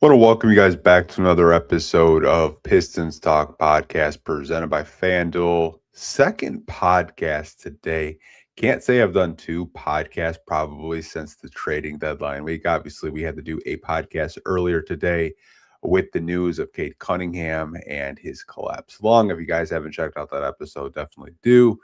I want to welcome you guys back to another episode of Pistons Talk Podcast presented by FanDuel. Second podcast today. Can't say I've done two podcasts probably since the trading deadline week. Obviously, we had to do a podcast earlier today with the news of Cade Cunningham and his collapsed lung. If you guys haven't checked out that episode, definitely do.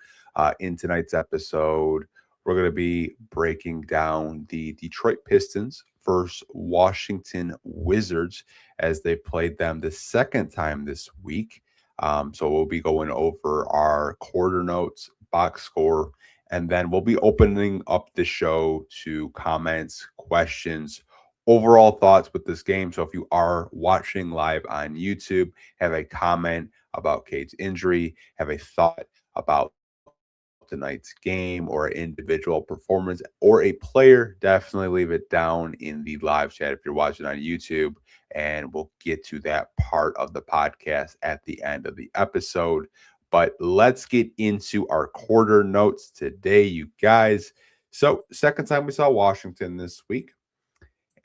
In tonight's episode, we're going to be breaking down the Detroit Pistons versus Washington Wizards as they played them the second time this week. So we'll be going over our quarter notes, box score, and then we'll be opening up the show to comments, questions, overall thoughts with this game. So if you are watching live on YouTube, have a comment about Cade's injury, have a thought about tonight's game or individual performance or a player, definitely leave it down in the live chat if you're watching on YouTube. And we'll get to that part of the podcast at the end of the episode. But let's get into our quarter notes today, you guys. So, second time we saw Washington this week.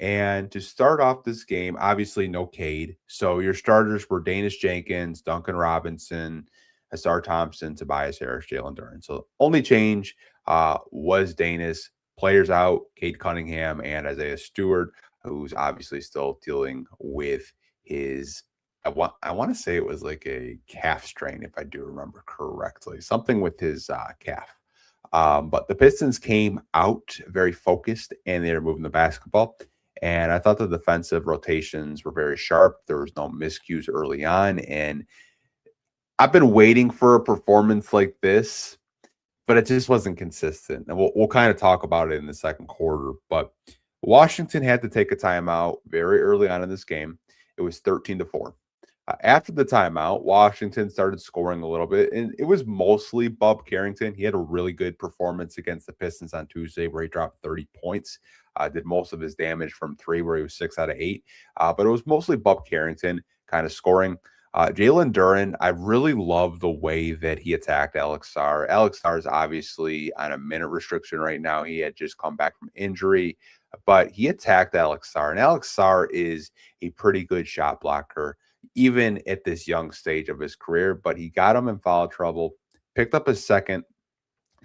And to start off this game, obviously no Cade. So your starters were Danish Jenkins, Duncan Robinson, Asar Thompson, Tobias Harris, Jalen Duren. So only change was Danis. Players out, Cade Cunningham and Isaiah Stewart, who's obviously still dealing with his. I want to say it was like a calf strain, if I do remember correctly, something with his calf. But the Pistons came out very focused and they were moving the basketball. And I thought the defensive rotations were very sharp. There was no miscues early on. And I've been waiting for a performance like this, but it just wasn't consistent. And we'll kind of talk about it in the second quarter. But Washington had to take a timeout very early on in this game. It was 13-4. After the timeout, Washington started scoring a little bit, and it was mostly Bub Carrington. He had a really good performance against the Pistons on Tuesday where he dropped 30 points, did most of his damage from three where he was 6 out of 8. But it was mostly Bub Carrington kind of scoring. Jalen Duren, I really love the way that he attacked Alex Sarr. Alex Sarr is obviously on a minute restriction right now. He had just come back from injury, but he attacked Alex Sarr. And Alex Sarr is a pretty good shot blocker even at this young stage of his career, but he got him in foul trouble, picked up his second,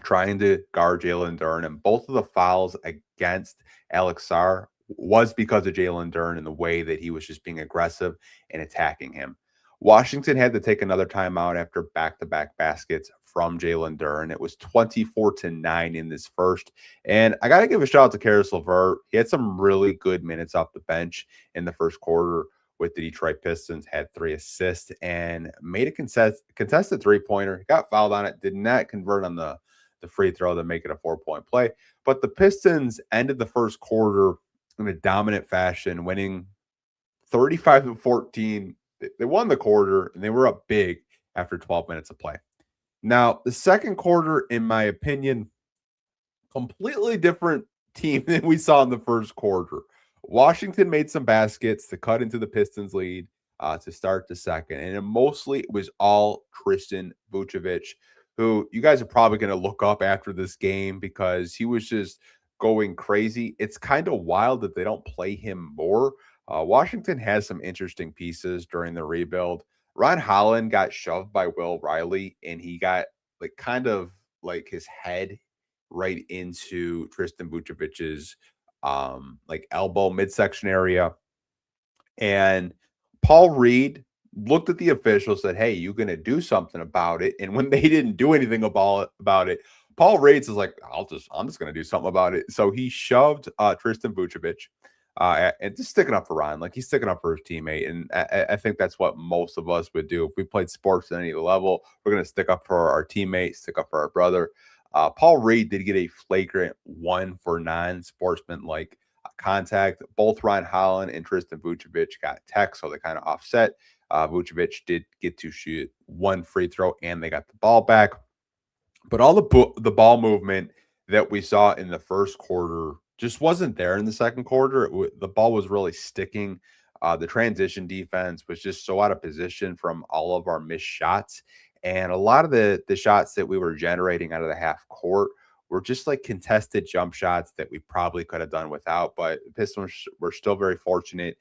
trying to guard Jalen Duren, and both of the fouls against Alex Sarr was because of Jalen Duren and the way that he was just being aggressive and attacking him. Washington had to take another timeout after back-to-back baskets from Jalen Duren. It was 24-9 in this first. And I got to give a shout out to Karis LeVert. He had some really good minutes off the bench in the first quarter with the Detroit Pistons, had 3 assists and made a contested three-pointer. Got fouled on it, did not convert on the free throw to make it a 4-point play. But the Pistons ended the first quarter in a dominant fashion, winning 35-14. They won the quarter, and they were up big after 12 minutes of play. Now, the second quarter, in my opinion, completely different team than we saw in the first quarter. Washington made some baskets to cut into the Pistons' lead to start the second, and it was all Tristan Vucevic, who you guys are probably going to look up after this game because he was just going crazy. It's kind of wild that they don't play him more. Washington has some interesting pieces during the rebuild. Ron Holland got shoved by Will Riley, and he got like kind of like his head right into Tristan Vucevic's like elbow midsection area. And Paul Reed looked at the official, said, "Hey, you going to do something about it?" And when they didn't do anything about it, Paul Reed is like, I'm just going to do something about it. So he shoved Tristan Vucevic and just sticking up for Ron. Like he's sticking up for his teammate. And I think that's what most of us would do. If we played sports at any level, we're going to stick up for our teammates, stick up for our brother. Paul Reed did get a flagrant 1 for non-sportsmanlike contact. Both Ron Holland and Tristan Vucevic got tech, so they kind of offset. Vucevic did get to shoot 1 free throw, and they got the ball back. But all the ball movement that we saw in the first quarter just wasn't there in the second quarter. The ball was really sticking. The transition defense was just so out of position from all of our missed shots. And a lot of the shots that we were generating out of the half court were just like contested jump shots that we probably could have done without. But the Pistons were still very fortunate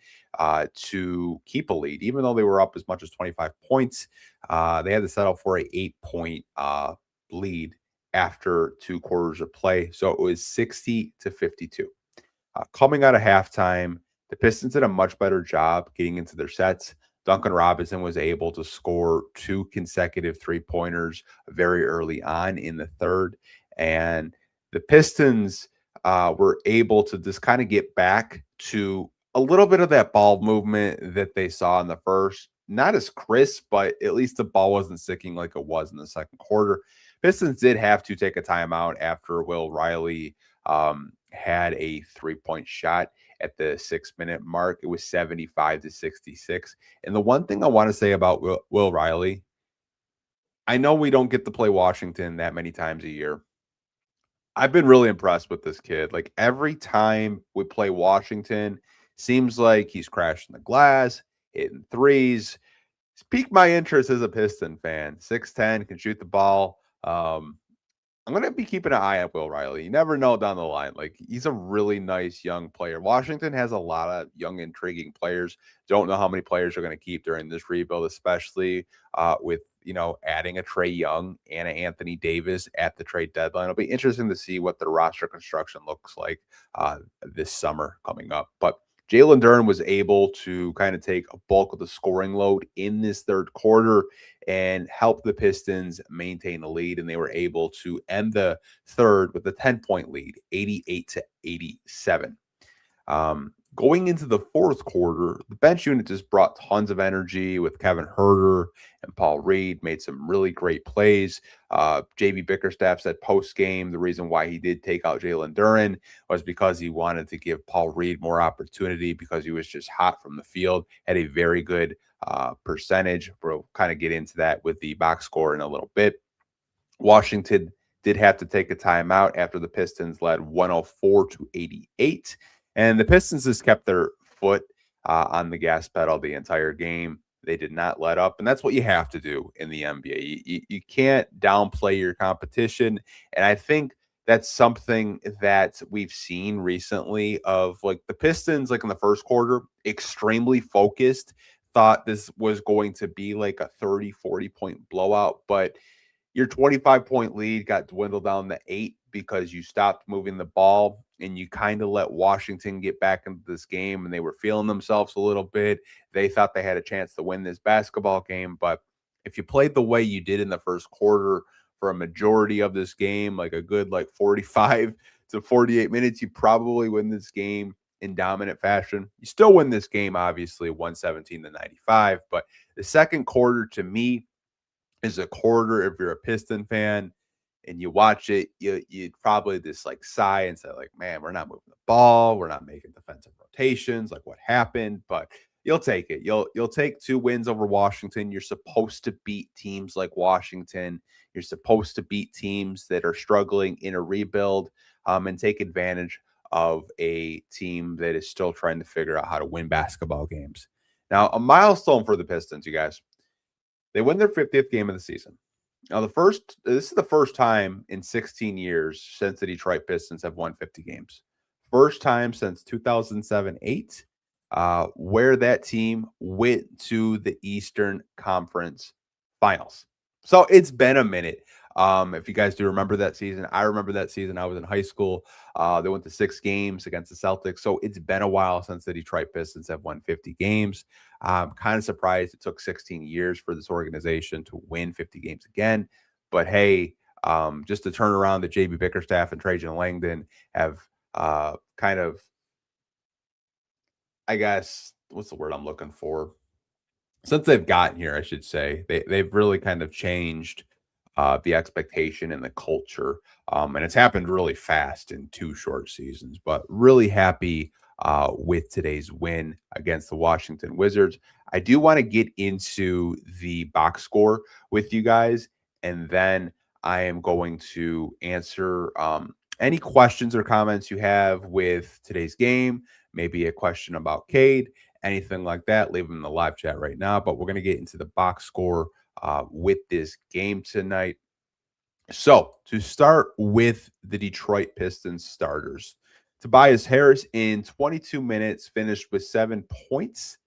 to keep a lead, even though they were up as much as 25 points. They had to settle for a 8 point lead after 2 quarters of play. So it was 60-52. Coming out of halftime, the Pistons did a much better job getting into their sets. Duncan Robinson was able to score 2 consecutive 3-pointers very early on in the third. And the Pistons were able to just kind of get back to a little bit of that ball movement that they saw in the first. Not as crisp, but at least the ball wasn't sticking like it was in the second quarter. Pistons did have to take a timeout after Will Riley had a 3-point shot at the 6-minute mark. It was 75-66. And the one thing I want to say about Will Riley, I know we don't get to play Washington that many times a year. I've been really impressed with this kid. Like every time we play Washington, seems like he's crashing the glass, hitting threes. It's piqued my interest as a Piston fan. 6'10", can shoot the ball. I'm going to be keeping an eye on Will Riley. You never know down the line. Like, he's a really nice young player. Washington has a lot of young, intriguing players. Don't know how many players are going to keep during this rebuild, especially with, adding a Trae Young and an Anthony Davis at the trade deadline. It'll be interesting to see what the roster construction looks like this summer coming up. But Jalen Duren was able to kind of take a bulk of the scoring load in this third quarter and help the Pistons maintain a lead. And they were able to end the third with a 10-point lead, 88-87. Going into the fourth quarter, the bench unit just brought tons of energy with Kevin Huerter and Paul Reed, made some really great plays. JB Bickerstaff said post-game the reason why he did take out Jalen Duren was because he wanted to give Paul Reed more opportunity because he was just hot from the field, had a very good percentage. We'll kind of get into that with the box score in a little bit. Washington did have to take a timeout after the Pistons led 104-88. And the Pistons just kept their foot on the gas pedal the entire game. They did not let up. And that's what you have to do in the NBA. You can't downplay your competition. And I think that's something that we've seen recently of like the Pistons, like in the first quarter, extremely focused, thought this was going to be like a 30-40 point blowout. But your 25-point lead got dwindled down to 8 because you stopped moving the ball and you kind of let Washington get back into this game, and they were feeling themselves a little bit. They thought they had a chance to win this basketball game, but if you played the way you did in the first quarter for a majority of this game, like a good 45 to 48 minutes, you probably win this game in dominant fashion. You still win this game, obviously, 117-95, but the second quarter to me is a quarter. If you're a Piston fan and you watch it, you'd probably just sigh and say man, we're not moving the ball. We're not making defensive rotations. Like what happened? But you'll take it. You'll take 2 wins over Washington. You're supposed to beat teams like Washington. You're supposed to beat teams that are struggling in a rebuild and take advantage of a team that is still trying to figure out how to win basketball games. Now, a milestone for the Pistons, you guys. They win their 50th game of the season. Now, this is the first time in 16 years since the Detroit Pistons have won 50 games. First time since 2007-8, where that team went to the Eastern Conference Finals. So it's been a minute. If you guys do remember that season, I remember that season. I was in high school. They went to 6 games against the Celtics. So it's been a while since the Detroit Pistons have won 50 games. I'm kind of surprised it took 16 years for this organization to win 50 games again. But hey, just to turn around the JB Bickerstaff and Trajan Langdon have kind of, I guess, what's the word I'm looking for? Since they've gotten here, I should say, they've really kind of changed the expectation and the culture. And it's happened really fast in 2 short seasons, but really happy with today's win against the Washington Wizards. I do want to get into the box score with you guys, and then I am going to answer any questions or comments you have with today's game, maybe a question about Cade, anything like that. Leave them in the live chat right now, but we're going to get into the box score with this game tonight. So to start with the Detroit Pistons starters, Tobias Harris in 22 minutes finished with 7 points,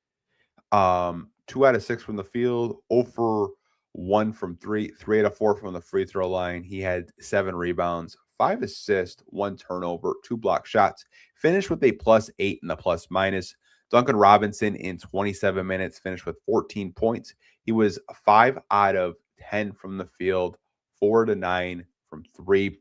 2 out of 6 from the field, 0 for 1 from three, 3 out of 4 from the free throw line. He had 7 rebounds, 5 assists, 1 turnover, 2 block shots. Finished with a +8 in the plus minus. Duncan Robinson in 27 minutes finished with 14 points. He was 5 out of 10 from the field, 4 to 9 from three,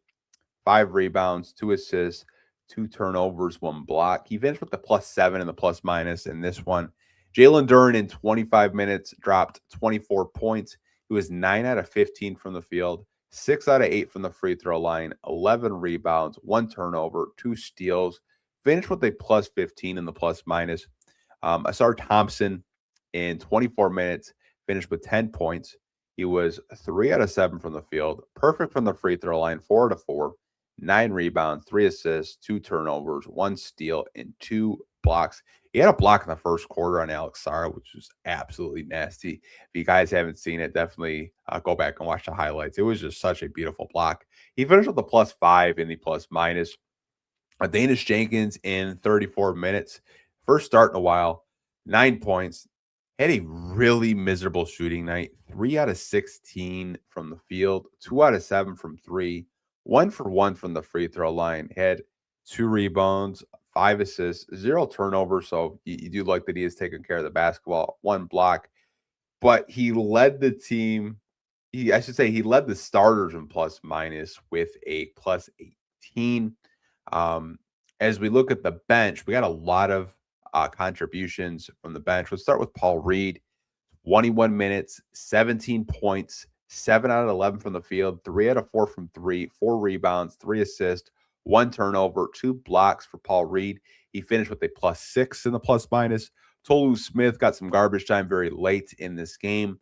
5 rebounds, 2 assists, 2 turnovers, 1 block. He finished with the +7 and the plus minus in this one. Jalen Duren in 25 minutes dropped 24 points. He was 9 out of 15 from the field, 6 out of 8 from the free throw line, 11 rebounds, 1 turnover, 2 steals. Finished with a +15 in the plus minus. Asar Thompson in 24 minutes finished with 10 points. He was 3 out of 7 from the field, perfect from the free throw line, 4 to 4, 9 rebounds, 3 assists, 2 turnovers, 1 steal, and 2 blocks. He had a block in the first quarter on Alex Sara, which was absolutely nasty. If you guys haven't seen it, definitely go back and watch the highlights. It was just such a beautiful block. He finished with a +5 in the plus minus. Danish Jenkins in 34 minutes, first start in a while, 9 points, had a really miserable shooting night, 3 out of 16 from the field, 2 out of 7 from three, 1 for 1 from the free throw line, had 2 rebounds, 5 assists, 0 turnovers. So you do like that he is taking care of the basketball, 1 block, but he led the team. I should say he led the starters in plus minus with a +18. Um, as we look at the bench, we got a lot of contributions from the bench. Let's start with Paul Reed, 21 minutes, 17 points, 7 out of 11 from the field, 3 out of 4 from three, 4 rebounds, 3 assists, 1 turnover, 2 blocks for Paul Reed. He finished with a +6 in the plus minus. Tolu Smith got some garbage time very late in this game,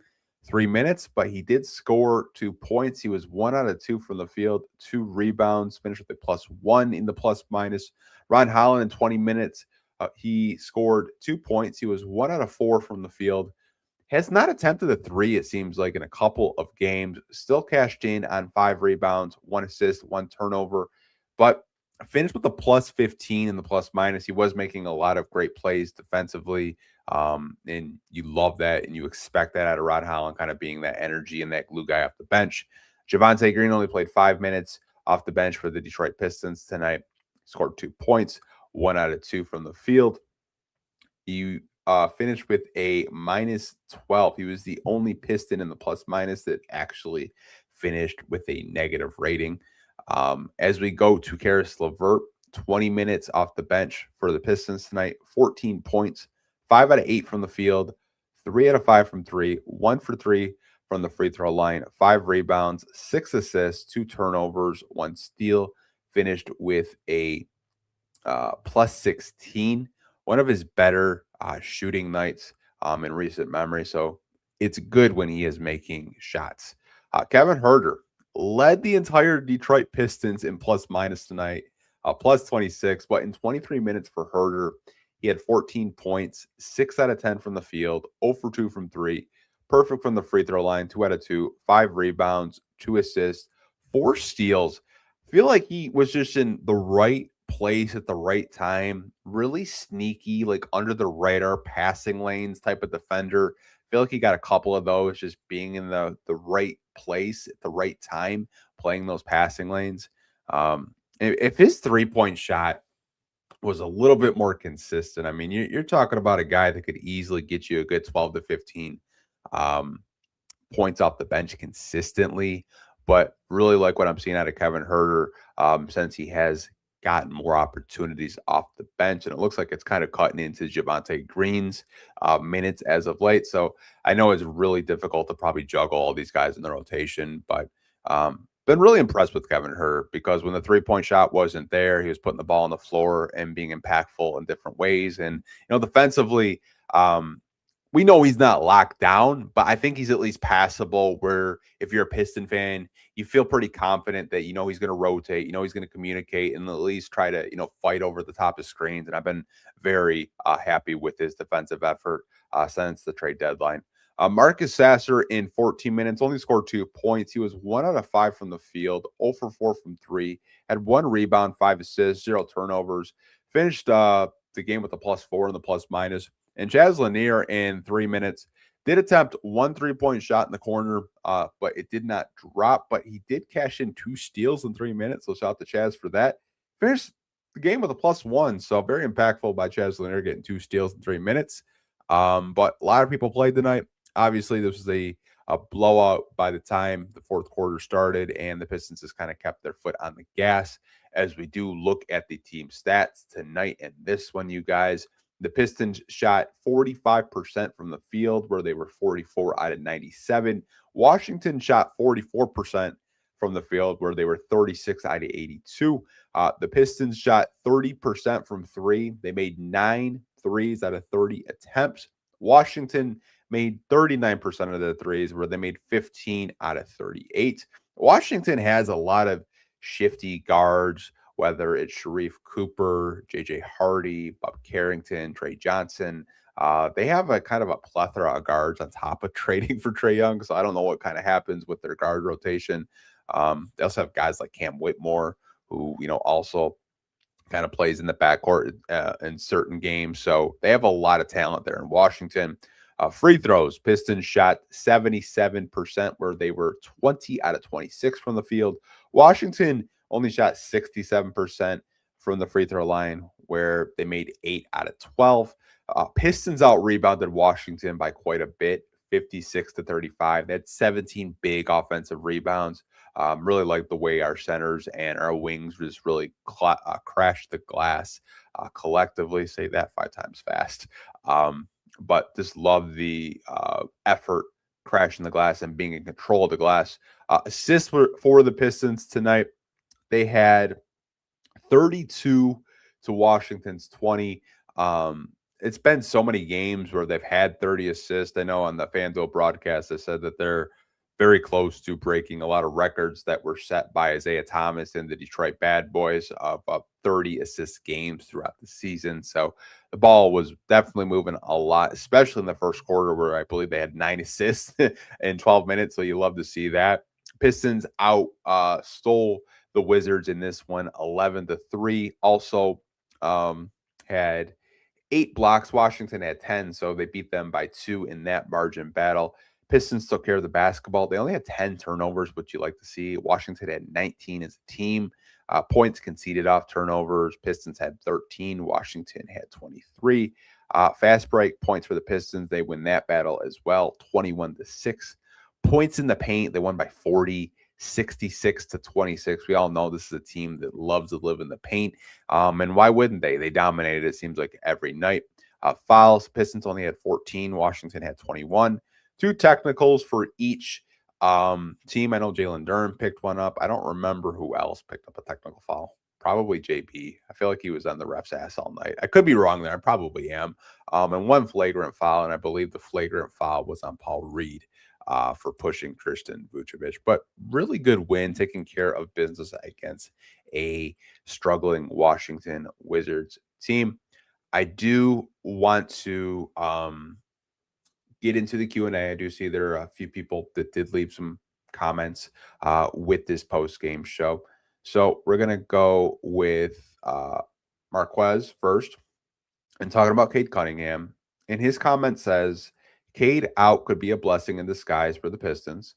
3 minutes, but he did score 2 points. He was 1 out of 2 from the field, 2 rebounds, finished with a +1 in the plus minus. Ron Holland in 20 minutes, he scored 2 points. He was 1 out of 4 from the field. Has not attempted a three, it seems like, in a couple of games. Still cashed in on 5 rebounds, 1 assist, 1 turnover, but finished with a +15 in the plus minus. He was making a lot of great plays defensively. And you love that, and you expect that out of Rod Holland, kind of being that energy and that glue guy off the bench. Javonte Green only played 5 minutes off the bench for the Detroit Pistons tonight. Scored 2 points, 1 out of 2 from the field. He finished with a -12. He was the only Piston in the plus minus that actually finished with a negative rating. As we go to Karis LeVert, 20 minutes off the bench for the Pistons tonight, 14 points, 5 out of 8 from the field, 3 out of 5 from three, 1 for 3 from the free throw line, 5 rebounds, 6 assists, 2 turnovers, 1 steal. Finished with a +16, one of his better shooting nights in recent memory. So it's good when he is making shots. Kevin Huerter led the entire Detroit Pistons in plus minus tonight, +26. But in 23 minutes for Huerter, he had 14 points, 6 out of 10 from the field, 0 for 2 from three, perfect from the free throw line, 2 out of 2, 5 rebounds, 2 assists, 4 steals. I feel like he was just in the right place at the right time, really sneaky, like under the radar passing lanes type of defender. I feel like he got a couple of those, just being in the right place at the right time, playing those passing lanes. If his 3-point shot was a little bit more consistent, I mean, you're talking about a guy that could easily get you a good 12 to 15 points off the bench consistently. But really like what I'm seeing out of Kevin Huerter, since he has gotten more opportunities off the bench, and it looks like it's kind of cutting into Javonte Green's minutes as of late. So I know it's really difficult to probably juggle all these guys in the rotation, but been really impressed with Kevin Huerter, because when the 3-point shot wasn't there, he was putting the ball on the floor and being impactful in different ways. And defensively, we know he's not locked down, but I think he's at least passable, where if you're a Piston fan, you feel pretty confident that, he's going to rotate, he's going to communicate and at least try to, fight over the top of screens. And I've been very happy with his defensive effort since the trade deadline. Marcus Sasser in 14 minutes only scored 2 points. He was 1 out of 5 from the field, 0 for 4 from 3, had 1 rebound, 5 assists, 0 turnovers. Finished the game with a +4 and the plus minus. And Chaz Lanier in 3 minutes did attempt 1 3-point shot in the corner, but it did not drop. But he did cash in 2 steals in 3 minutes. So shout out to Chaz for that. Finished the game with a +1. So very impactful by Chaz Lanier getting 2 steals in 3 minutes. But a lot of people played tonight. Obviously, this was a blowout by the time the fourth quarter started, and the Pistons just kind of kept their foot on the gas as we do look at the team stats tonight. And this one, you guys, the Pistons shot 45% from the field, where they were 44 out of 97. Washington shot 44% from the field, where they were 36 out of 82. The Pistons shot 30% from three. They made 9 threes out of 30 attempts. Washington made 39% of the threes, where they made 15 out of 38. Washington has a lot of shifty guards, whether it's Sharif Cooper, JJ Hardy, Bob Carrington, Trey Johnson. They have a kind of a plethora of guards on top of trading for Trae Young, so I don't know what kind of happens with their guard rotation. They also have guys like Cam Whitmore, who, also kind of plays in the backcourt in certain games. So they have a lot of talent there in Washington. Free throws, Pistons shot 77%, where they were 20 out of 26 from the field. Washington only shot 67% from the free throw line, where they made 8 out of 12. Pistons out-rebounded Washington by quite a bit, 56 to 35. They had 17 big offensive rebounds. Really like the way our centers and our wings just really crashed the glass collectively. Say that 5 times fast. But just love the effort crashing the glass and being in control of the glass. Assists for the Pistons tonight. They had 32 to Washington's 20. It's been so many games where they've had 30 assists. I know on the FanDuel broadcast, they said that they're very close to breaking a lot of records that were set by Isaiah Thomas and the Detroit Bad Boys of 30 assist games throughout the season. So the ball was definitely moving a lot, especially in the first quarter, where I believe they had 9 assists in 12 minutes. So you love to see that. Pistons stole the Wizards in this one, 11-3. Also had 8 blocks. Washington had 10, so they beat them by 2 in that margin battle. Pistons took care of the basketball. They only had 10 turnovers, which you like to see. Washington had 19 as a team. Points conceded off turnovers. Pistons had 13. Washington had 23. Fast break points for the Pistons. They win that battle as well, 21-6. Points in the paint, they won by 40, 66-26. We all know this is a team that loves to live in the paint. And why wouldn't they? They dominated, it seems like, every night. Fouls, Pistons only had 14. Washington had 21. 2 technicals for each team. I know Jalen Durham picked one up. I don't remember who else picked up a technical foul. Probably JB. I feel like he was on the ref's ass all night. I could be wrong there. I probably am. And 1 flagrant foul, and I believe the flagrant foul was on Paul Reed for pushing Tristan Vucevic. But really good win, taking care of business against a struggling Washington Wizards team. I do want to get into the Q&A. I do see there are a few people that did leave some comments with this post-game show. So we're going to go with Marquez first and talking about Cade Cunningham. And his comment says, Cade out could be a blessing in disguise for the Pistons.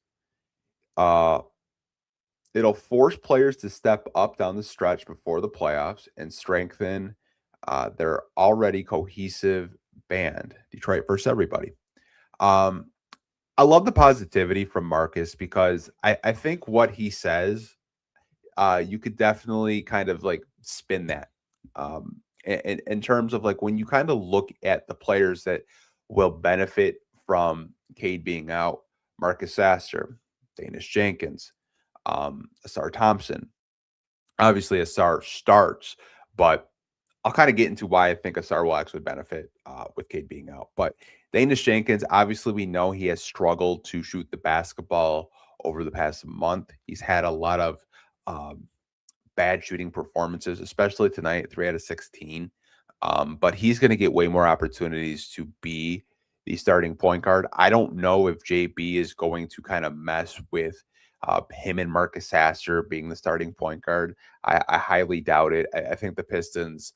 It'll force players to step up down the stretch before the playoffs and strengthen their already cohesive band. Detroit versus everybody. I love the positivity from Marcus, because I think what he says, you could definitely kind of like spin that in terms of like when you kind of look at the players that will benefit from Cade being out: Marcus Sasser, Danish Jenkins, Asar Thompson. Obviously, Asar starts, but I'll kind of get into why I think Asar will actually benefit with Cade being out. But Danish Jenkins, obviously, we know he has struggled to shoot the basketball over the past month. He's had a lot of bad shooting performances, especially tonight, 3 out of 16. But he's going to get way more opportunities to be the starting point guard. I don't know if JB is going to kind of mess with him and Marcus Sasser being the starting point guard. I highly doubt it. I think the Pistons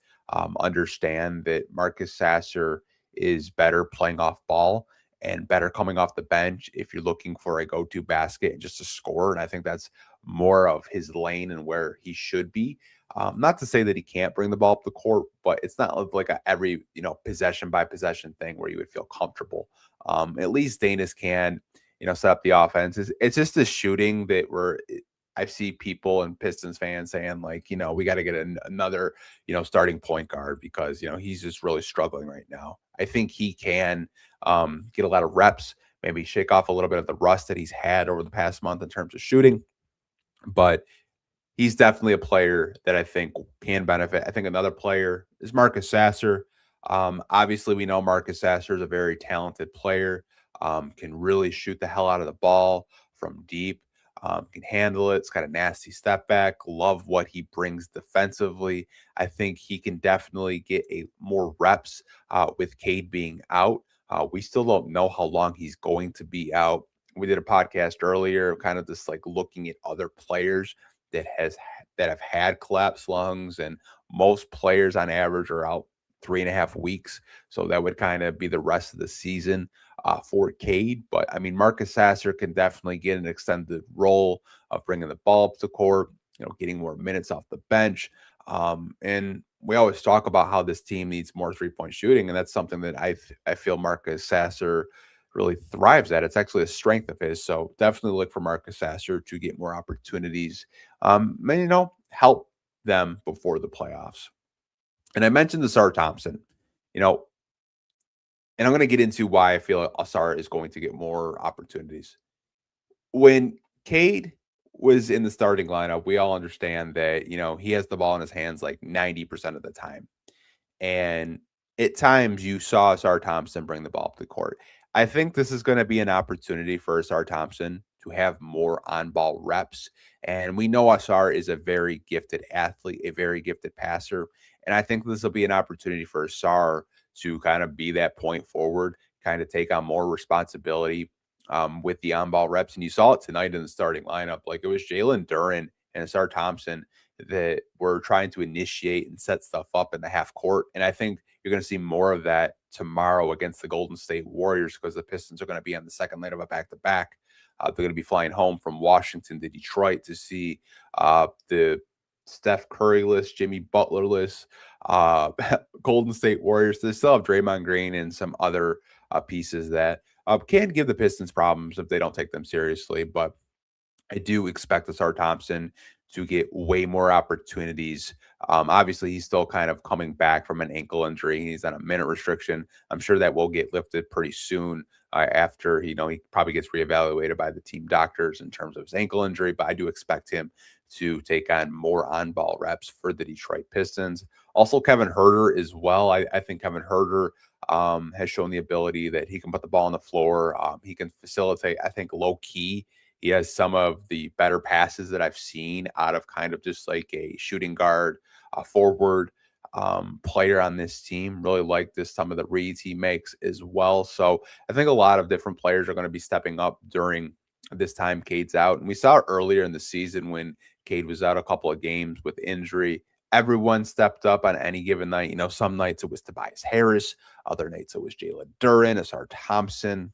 understand that Marcus Sasser is better playing off ball and better coming off the bench if you're looking for a go-to basket and just a score. And I think that's more of his lane and where he should be. Not to say that he can't bring the ball up the court, but it's not like a every possession by possession thing where you would feel comfortable. At least Danis can set up the offense. It's just the shooting that I see people and Pistons fans saying like we got to get another starting point guard because he's just really struggling right now. I think he can get a lot of reps, maybe shake off a little bit of the rust that he's had over the past month in terms of shooting, but he's definitely a player that I think can benefit. I think another player is Marcus Sasser. Obviously, we know Marcus Sasser is a very talented player, can really shoot the hell out of the ball from deep, can handle it. It's got a nasty step back. Love what he brings defensively. I think he can definitely get more reps with Cade being out. We still don't know how long he's going to be out. We did a podcast earlier, kind of just like looking at other players that have had collapsed lungs, and most players on average are out 3.5 weeks. So that would kind of be the rest of the season for Cade. But I mean, Marcus Sasser can definitely get an extended role of bringing the ball up to court, getting more minutes off the bench. And we always talk about how this team needs more 3-point shooting, and that's something that I feel Marcus Sasser really thrives at. It's actually a strength of his. So definitely look for Marcus Sasser to get more opportunities, help them before the playoffs. And I mentioned Asar Thompson, and I'm going to get into why I feel Asar is going to get more opportunities. When Cade was in the starting lineup, we all understand that, he has the ball in his hands like 90% of the time. And at times you saw Asar Thompson bring the ball up the court. I think this is going to be an opportunity for Asar Thompson to have more on-ball reps. And we know Asar is a very gifted athlete, a very gifted passer. And I think this will be an opportunity for Asar to kind of be that point forward, kind of take on more responsibility with the on-ball reps. And you saw it tonight in the starting lineup. Like it was Jalen Duren and Asar Thompson that were trying to initiate and set stuff up in the half court. And I think you're going to see more of that tomorrow against the Golden State Warriors because the Pistons are going to be on the second leg of a back-to-back. They're going to be flying home from Washington to Detroit to see the Steph Curry-less, Jimmy Butler-less Golden State Warriors. They still have Draymond Green and some other pieces that can give the Pistons problems if they don't take them seriously. But I do expect Asar Thompson to get way more opportunities. Obviously, he's still kind of coming back from an ankle injury. He's on a minute restriction. I'm sure that will get lifted pretty soon after, he probably gets reevaluated by the team doctors in terms of his ankle injury. But I do expect him to take on more on-ball reps for the Detroit Pistons. Also, Kevin Huerter as well. I think Kevin Huerter has shown the ability that he can put the ball on the floor. He can facilitate, I think, low-key. He has some of the better passes that I've seen out of kind of just like a shooting guard, a forward player on this team. Really like some of the reads he makes as well. So I think a lot of different players are going to be stepping up during this time Cade's out. And we saw earlier in the season when Cade was out a couple of games with injury, everyone stepped up on any given night. Some nights it was Tobias Harris, other nights it was Jalen Duren, Asar Thompson,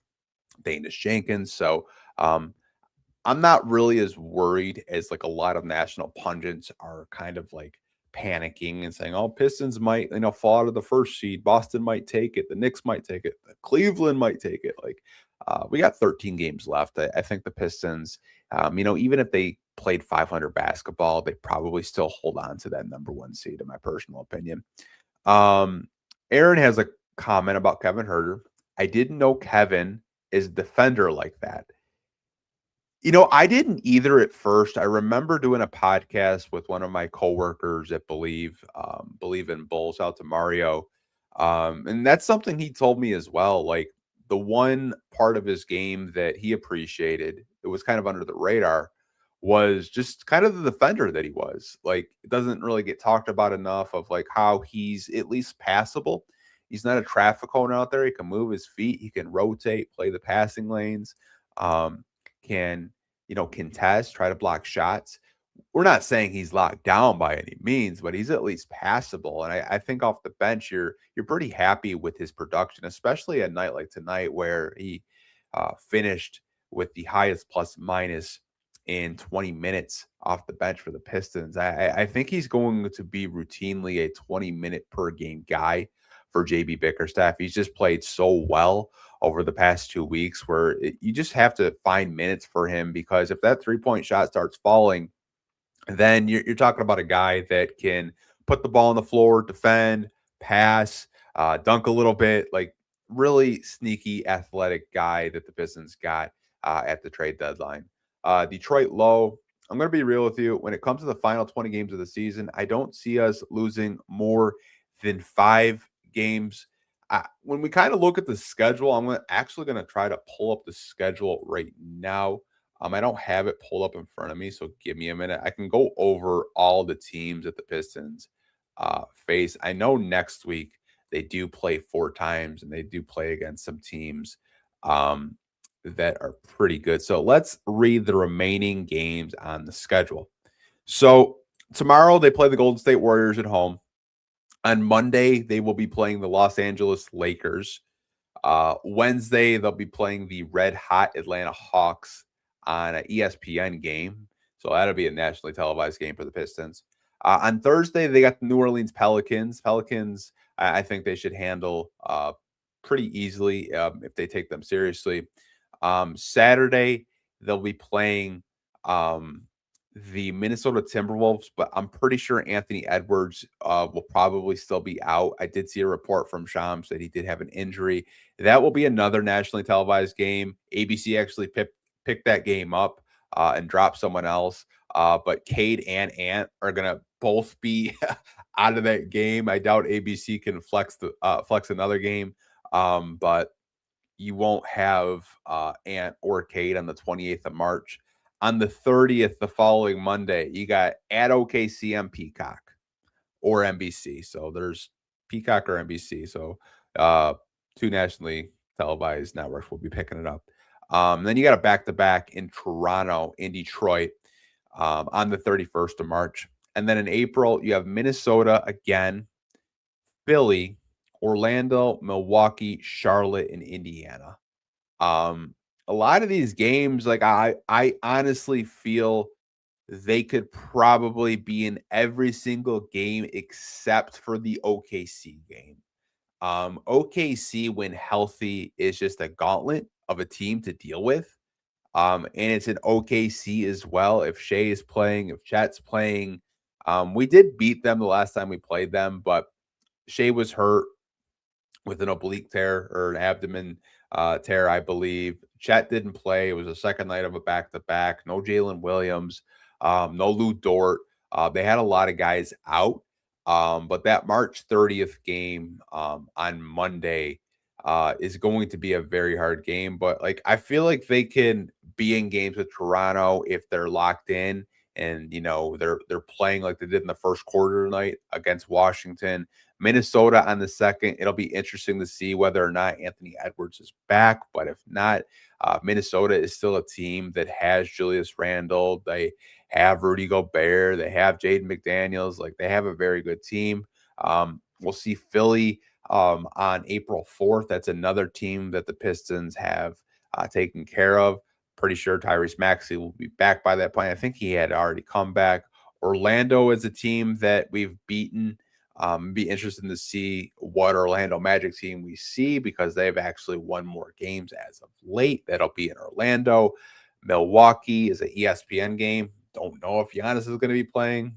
Danis Jenkins. So I'm not really as worried as like a lot of national pundits are kind of like panicking and saying, oh, Pistons might, fall out of the first seed. Boston might take it. The Knicks might take it. Cleveland might take it. Like we got 13 games left. I think the Pistons, even if they played 500 basketball, they probably still hold on to that number one seed, in my personal opinion. Aaron has a comment about Kevin Huerter. I didn't know Kevin is a defender like that. I didn't either at first. I remember doing a podcast with one of my coworkers at Believe in Bulls, out to Mario. And that's something he told me as well. Like the one part of his game that he appreciated, it was kind of under the radar, was just kind of the defender that he was. Like it doesn't really get talked about enough of like how he's at least passable. He's not a traffic cone out there. He can move his feet. He can rotate, play the passing lanes, um, can, contest, try to block shots. We're not saying he's locked down by any means, but he's at least passable. And I think off the bench, you're pretty happy with his production, especially a night like tonight where he finished with the highest plus minus in 20 minutes off the bench for the Pistons. I think he's going to be routinely a 20-minute per game guy for JB Bickerstaff. He's just played so well over the past 2 weeks where you just have to find minutes for him, because if that 3-point shot starts falling, then you're talking about a guy that can put the ball on the floor, defend, pass, dunk a little bit, like really sneaky, athletic guy that the Pistons got at the trade deadline. Detroit low. I'm going to be real with you. When it comes to the final 20 games of the season, I don't see us losing more than 5 games. When we kind of look at the schedule, I'm actually going to try to pull up the schedule right now. I don't have it pulled up in front of me, so give me a minute. I can go over all the teams that the Pistons face. I know next week they do play 4 times, and they do play against some teams that are pretty good. So let's read the remaining games on the schedule. So tomorrow they play the Golden State Warriors at home. On Monday, they will be playing the Los Angeles Lakers. Wednesday, they'll be playing the red hot Atlanta Hawks on an ESPN game. So that'll be a nationally televised game for the Pistons. On Thursday, they got the New Orleans Pelicans. I think they should handle pretty easily if they take them seriously. Saturday, they'll be playing the Minnesota Timberwolves, but I'm pretty sure Anthony Edwards will probably still be out. I did see a report from Shams that he did have an injury. That will be another nationally televised game. ABC actually picked that game up and dropped someone else. But Cade and Ant are going to both be out of that game. I doubt ABC can flex another game. But you won't have Ant or Cade on the 28th of March. On the 30th, the following Monday, you got at OKC on Peacock or NBC. So there's Peacock or NBC. So 2 nationally televised networks will be picking it up. Then you got a back-to-back in Toronto, in Detroit on the 31st of March. And then in April, you have Minnesota again, Philly, Orlando, Milwaukee, Charlotte, and Indiana. A lot of these games, like I honestly feel they could probably be in every single game except for the OKC game. OKC, when healthy, is just a gauntlet of a team to deal with. And it's an OKC as well. If Shea is playing, if Chet's playing, we did beat them the last time we played them, but Shea was hurt with an oblique tear or an abdomen tear, I believe. Chet didn't play. It was the second night of a back-to-back. No Jalen Williams, no Lou Dort. They had a lot of guys out. But that March 30th game on Monday is going to be a very hard game. But like I feel like they can be in games with Toronto if they're locked in and they're playing like they did in the first quarter tonight against Washington. Minnesota on the second. It'll be interesting to see whether or not Anthony Edwards is back. But if not, Minnesota is still a team that has Julius Randle. They have Rudy Gobert. They have Jaden McDaniels. Like they have a very good team. We'll see Philly on April 4th. That's another team that the Pistons have taken care of. Pretty sure Tyrese Maxey will be back by that point. I think he had already come back. Orlando is a team that we've beaten. Be interesting to see what Orlando Magic team we see because they've actually won more games as of late. That'll be in Orlando. Milwaukee is an ESPN game. Don't know if Giannis is going to be playing.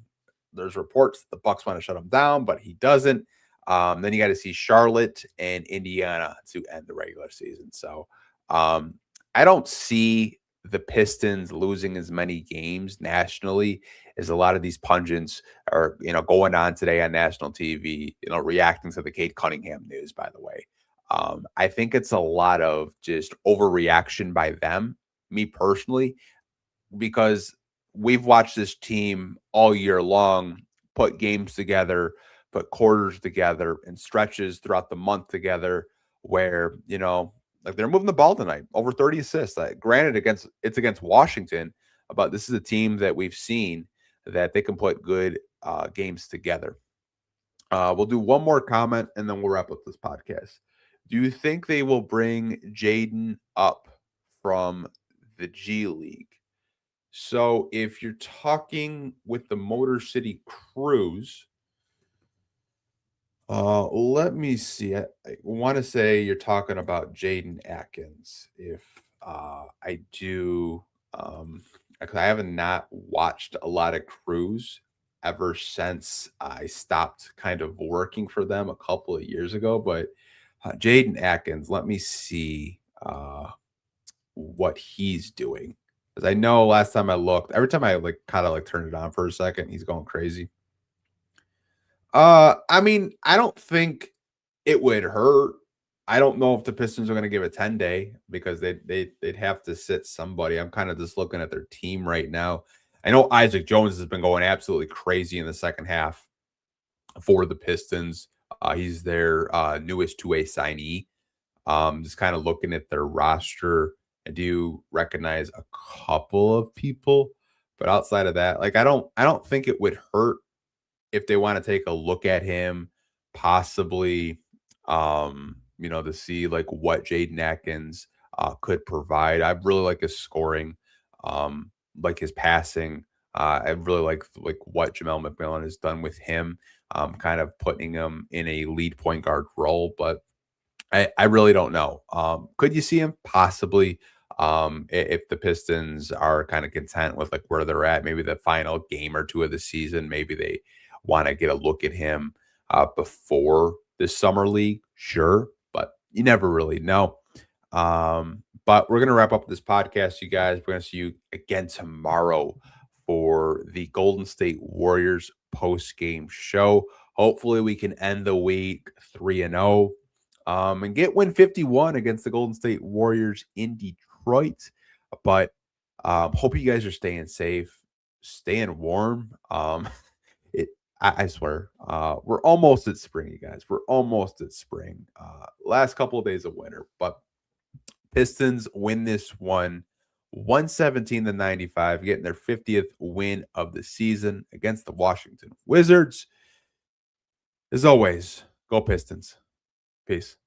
There's reports the Bucks want to shut him down, but he doesn't. Then you got to see Charlotte and Indiana to end the regular season. So I don't see the Pistons losing as many games nationally as a lot of these pundits are, going on today on national TV, reacting to the Cade Cunningham news, by the way. I think it's a lot of just overreaction by them, me personally, because we've watched this team all year long put games together, put quarters together and stretches throughout the month together where, like they're moving the ball tonight, over 30 assists. Granted, it's against Washington, but this is a team that we've seen that they can put good games together. We'll do one more comment and then we'll wrap up this podcast. Do you think they will bring Jaden up from the G League? So if you're talking with the Motor City Cruise, let me see. I want to say you're talking about Jaden Atkins. If I do, 'cause I haven't not watched a lot of Cruise ever since I stopped kind of working for them a couple of years ago. But Jaden Atkins, let me see what he's doing. Because I know last time I looked, every time I like kind of like turned it on for a second, he's going crazy. I mean, I don't think it would hurt. I don't know if the Pistons are going to give a 10-day because they'd have to sit somebody. I'm kind of just looking at their team right now. I know Isaac Jones has been going absolutely crazy in the second half for the Pistons. He's their newest two-way signee. Just kind of looking at their roster, I do recognize a couple of people, but outside of that, like I don't think it would hurt if they want to take a look at him, possibly, to see like what Jaden Atkins could provide. I really like his scoring, like his passing. I really like what Jamel McMillan has done with him, kind of putting him in a lead point guard role. But I really don't know. Could you see him possibly? If the Pistons are kind of content with like where they're at, maybe the final game or two of the season, maybe they want to get a look at him before the summer league, sure, but you never really know. But we're gonna wrap up this podcast, you guys. We're gonna see you again tomorrow for the Golden State Warriors post-game show. Hopefully, we can end the week 3-0. And get win 51 against the Golden State Warriors in Detroit. But hope you guys are staying safe, staying warm. I swear, we're almost at spring, you guys. We're almost at spring. Last couple of days of winter, but Pistons win this one 117-95, getting their 50th win of the season against the Washington Wizards. As always, go Pistons. Peace.